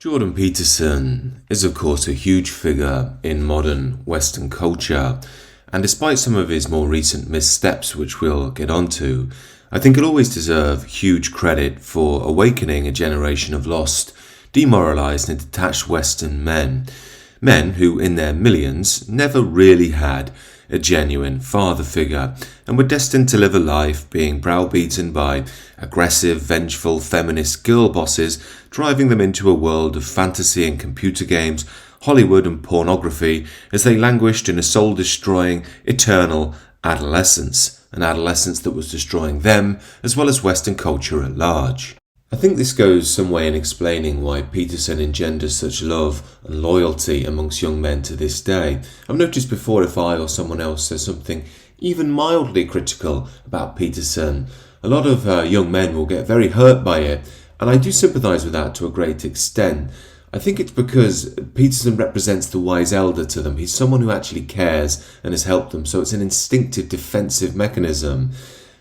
Jordan Peterson is of course a huge figure in modern Western culture, and despite some of his more recent missteps which we'll get onto, I think he'll always deserve huge credit for awakening a generation of lost, demoralised and detached Western men who in their millions never really had a genuine father figure and were destined to live a life being browbeaten by aggressive, vengeful, feminist girl bosses, driving them into a world of fantasy and computer games, Hollywood and pornography as they languished in a soul-destroying, eternal adolescence, an adolescence that was destroying them as well as Western culture at large. I think this goes some way in explaining why Peterson engenders such love and loyalty amongst young men to this day. I've noticed before if I or someone else says something even mildly critical about Peterson, a lot of young men will get very hurt by it, and I do sympathise with that to a great extent. I think it's because Peterson represents the wise elder to them. He's someone who actually cares and has helped them, so it's an instinctive defensive mechanism.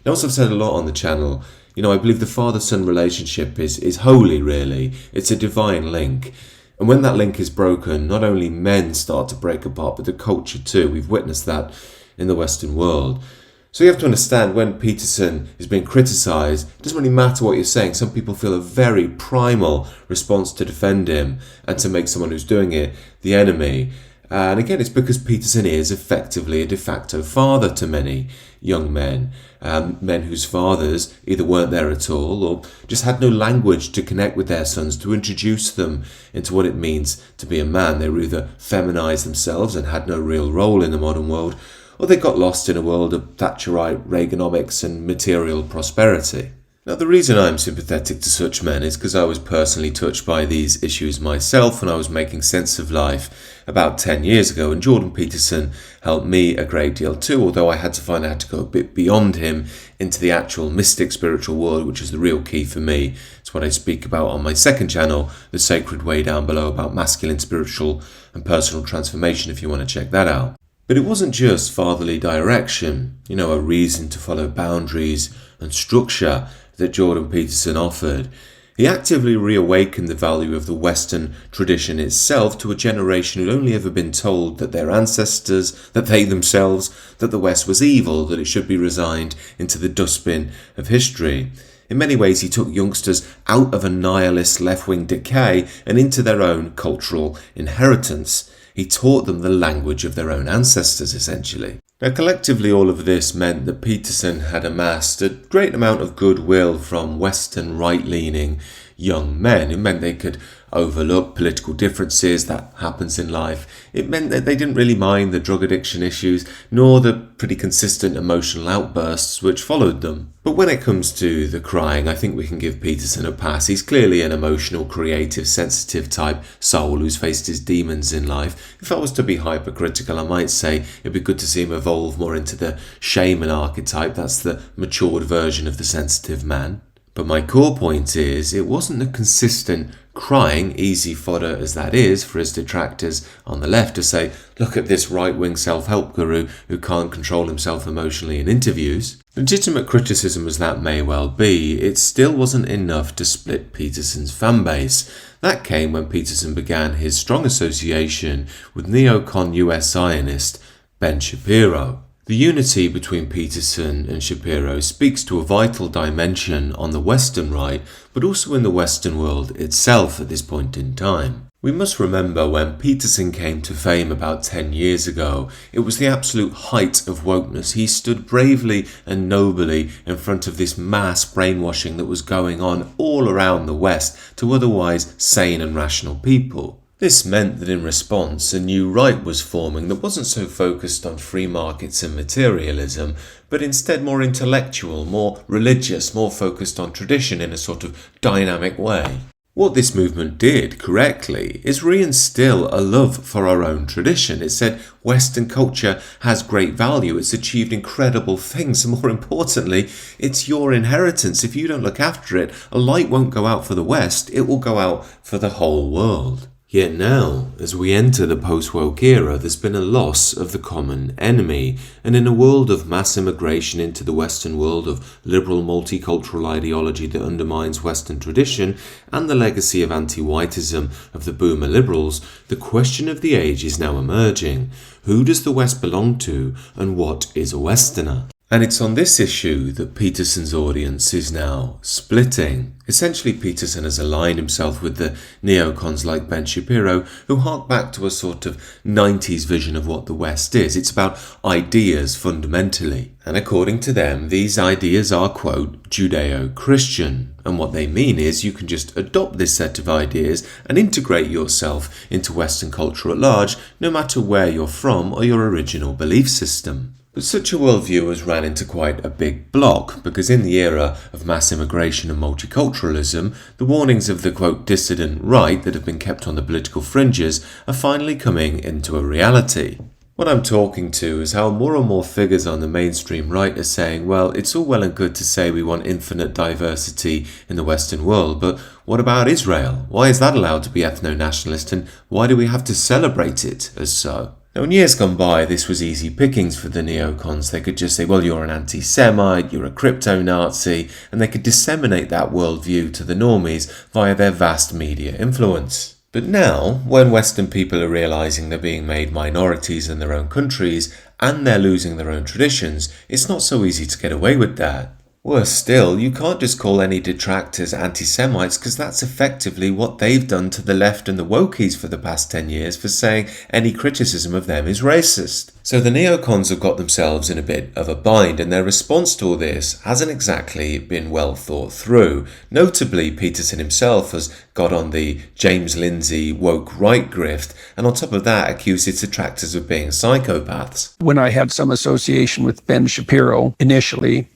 Now, as I've said a lot on the channel, I believe the father-son relationship is holy, really. It's a divine link. And when that link is broken, not only men start to break apart, but the culture too. We've witnessed that in the Western world. So you have to understand, when Peterson is being criticised, it doesn't really matter what you're saying. Some people feel a very primal response to defend him and to make someone who's doing it the enemy. And again, it's because Peterson is effectively a de facto father to many young men, men whose fathers either weren't there at all or just had no language to connect with their sons, to introduce them into what it means to be a man. They were either feminized themselves and had no real role in the modern world, or they got lost in a world of Thatcherite Reaganomics and material prosperity. Now, the reason I'm sympathetic to such men is because I was personally touched by these issues myself when I was making sense of life about 10 years ago, and Jordan Peterson helped me a great deal too, although I had to find out to go a bit beyond him into the actual mystic spiritual world, which is the real key for me. It's what I speak about on my second channel, The Sacred Way, down below, about masculine, spiritual and personal transformation, if you want to check that out. But it wasn't just fatherly direction, a reason to follow boundaries and structure that Jordan Peterson offered. He actively reawakened the value of the Western tradition itself to a generation who'd only ever been told that their ancestors, that they themselves, that the West was evil, that it should be resigned into the dustbin of history. In many ways, he took youngsters out of a nihilist left-wing decay and into their own cultural inheritance. He taught them the language of their own ancestors, essentially. Now, collectively, all of this meant that Peterson had amassed a great amount of goodwill from Western right-leaning young men. It meant they could overlook political differences. That happens in life. It meant that they didn't really mind the drug addiction issues, nor the pretty consistent emotional outbursts which followed them. But when it comes to the crying, I think we can give Peterson a pass. He's clearly an emotional, creative, sensitive type soul who's faced his demons in life. If I was to be hypercritical, I might say it'd be good to see him evolve more into the shaman archetype. That's the matured version of the sensitive man. But my core point is, it wasn't the consistent crying, easy fodder as that is for his detractors on the left to say, look at this right-wing self-help guru who can't control himself emotionally in interviews. Legitimate criticism as that may well be, it still wasn't enough to split Peterson's fanbase. That came when Peterson began his strong association with neocon US Zionist Ben Shapiro. The unity between Peterson and Shapiro speaks to a vital dimension on the Western right, but also in the Western world itself at this point in time. We must remember when Peterson came to fame about 10 years ago, it was the absolute height of wokeness. He stood bravely and nobly in front of this mass brainwashing that was going on all around the West to otherwise sane and rational people. This meant that in response, a new right was forming that wasn't so focused on free markets and materialism, but instead more intellectual, more religious, more focused on tradition in a sort of dynamic way. What this movement did, correctly, is reinstill a love for our own tradition. It said Western culture has great value, it's achieved incredible things, and more importantly, it's your inheritance. If you don't look after it, a light won't go out for the West, it will go out for the whole world. Yet now, as we enter the post-woke era, there's been a loss of the common enemy, and in a world of mass immigration into the Western world, of liberal multicultural ideology that undermines Western tradition, and the legacy of anti-whiteism of the boomer liberals, the question of the age is now emerging. Who does the West belong to, and what is a Westerner? And it's on this issue that Peterson's audience is now splitting. Essentially, Peterson has aligned himself with the neocons like Ben Shapiro, who hark back to a sort of 90s vision of what the West is. It's about ideas fundamentally. And according to them, these ideas are, quote, Judeo-Christian. And what they mean is you can just adopt this set of ideas and integrate yourself into Western culture at large, no matter where you're from or your original belief system. But such a worldview has ran into quite a big block, because in the era of mass immigration and multiculturalism, the warnings of the, quote, dissident right that have been kept on the political fringes are finally coming into a reality. What I'm talking to is how more and more figures on the mainstream right are saying, well, it's all well and good to say we want infinite diversity in the Western world, but what about Israel? Why is that allowed to be ethno-nationalist, and why do we have to celebrate it as so? Now, in years gone by, this was easy pickings for the neocons. They could just say, well, you're an anti-Semite, you're a crypto-Nazi, and they could disseminate that worldview to the normies via their vast media influence. But now, when Western people are realising they're being made minorities in their own countries, and they're losing their own traditions, it's not so easy to get away with that. Worse still, you can't just call any detractors anti-Semites, because that's effectively what they've done to the left and the wokies for the past 10 years for saying any criticism of them is racist. So the neocons have got themselves in a bit of a bind, and their response to all this hasn't exactly been well thought through. Notably, Peterson himself has got on the James Lindsay woke right grift, and on top of that accused its detractors of being psychopaths. When I had some association with Ben Shapiro initially,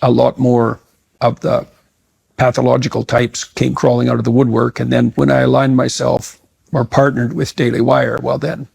a lot more of the pathological types came crawling out of the woodwork. And then when I aligned myself or partnered with Daily Wire, well then,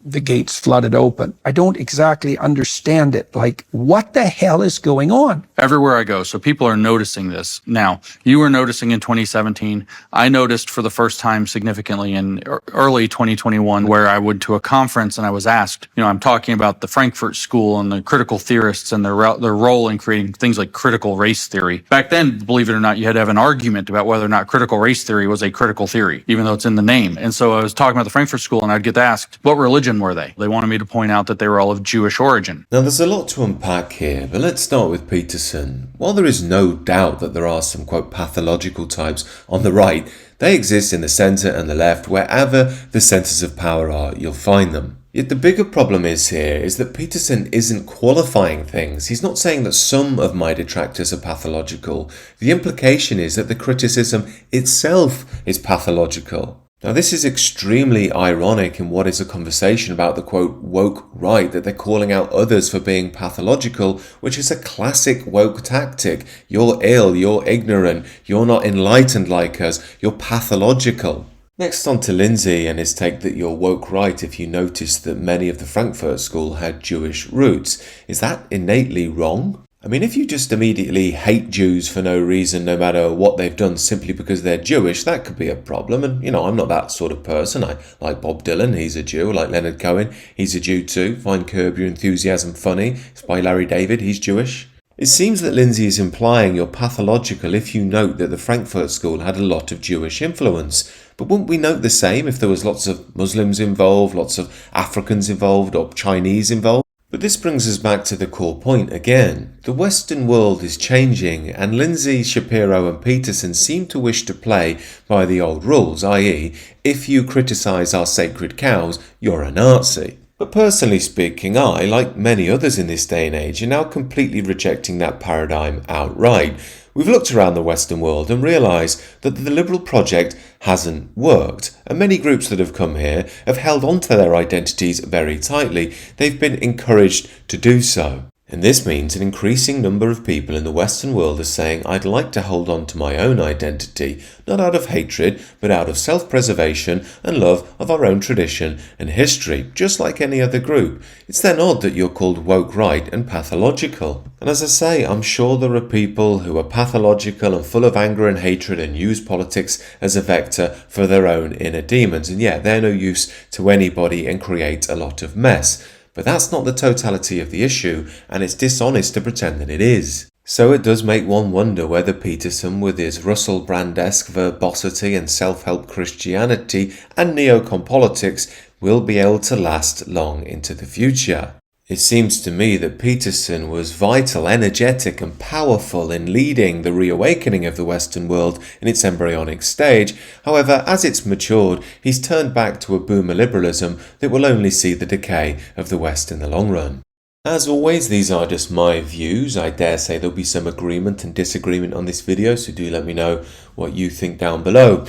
the gates flooded open. I don't exactly understand it. Like, what the hell is going on? Everywhere I go, so people are noticing this. Now, you were noticing in 2017. I noticed for the first time significantly in early 2021, where I went to a conference and I was asked, I'm talking about the Frankfurt School and the critical theorists and their role in creating things like critical race theory. Back then, believe it or not, you had to have an argument about whether or not critical race theory was a critical theory, even though it's in the name. And so I was talking about the Frankfurt School, and I'd get asked, what religion were they? They wanted me to point out that they were all of Jewish origin. Now, there's a lot to unpack here, but let's start with Peterson. While there is no doubt that there are some, quote, pathological types on the right, they exist in the centre and the left. Wherever the centres of power are, you'll find them. Yet the bigger problem is that Peterson isn't qualifying things. He's not saying that some of my detractors are pathological. The implication is that the criticism itself is pathological. Now, this is extremely ironic in what is a conversation about the, quote, woke right, that they're calling out others for being pathological, which is a classic woke tactic. You're ill, you're ignorant, you're not enlightened like us, you're pathological. Next on to Lindsay and his take that you're woke right if you notice that many of the Frankfurt School had Jewish roots. Is that innately wrong? I mean, if you just immediately hate Jews for no reason, no matter what they've done, simply because they're Jewish, that could be a problem. And, I'm not that sort of person. I like Bob Dylan, he's a Jew. I like Leonard Cohen, he's a Jew too. Find Curb Your Enthusiasm funny. It's by Larry David, he's Jewish. It seems that Lindsay is implying you're pathological if you note that the Frankfurt School had a lot of Jewish influence. But wouldn't we note the same if there was lots of Muslims involved, lots of Africans involved, or Chinese involved? But this brings us back to the core point again. The Western world is changing, and Lindsay, Shapiro and Peterson seem to wish to play by the old rules, i.e., if you criticise our sacred cows, you're a Nazi. But personally speaking, I, like many others in this day and age, are now completely rejecting that paradigm outright. We've looked around the Western world and realised that the liberal project hasn't worked, and many groups that have come here have held on to their identities very tightly. They've been encouraged to do so. And this means an increasing number of people in the Western world are saying, I'd like to hold on to my own identity, not out of hatred, but out of self-preservation and love of our own tradition and history, just like any other group. It's then odd that you're called woke right and pathological. And as I say, I'm sure there are people who are pathological and full of anger and hatred and use politics as a vector for their own inner demons. And yeah, they're no use to anybody and create a lot of mess. But that's not the totality of the issue, and it's dishonest to pretend that it is. So it does make one wonder whether Peterson, with his Russell Brand-esque verbosity and self-help Christianity and neocon politics, will be able to last long into the future. It seems to me that Peterson was vital, energetic and powerful in leading the reawakening of the Western world in its embryonic stage. However, as it's matured, he's turned back to a boomer liberalism that will only see the decay of the West in the long run. As always, these are just my views. I dare say there'll be some agreement and disagreement on this video, so do let me know what you think down below.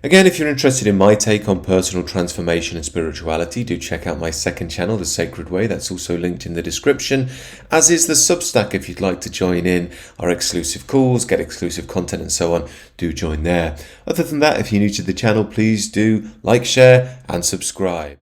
Again, if you're interested in my take on personal transformation and spirituality, do check out my second channel, The Sacred Way. That's also linked in the description, as is the Substack if you'd like to join in our exclusive calls, get exclusive content and so on. Do join there. Other than that, if you're new to the channel, please do like, share and subscribe.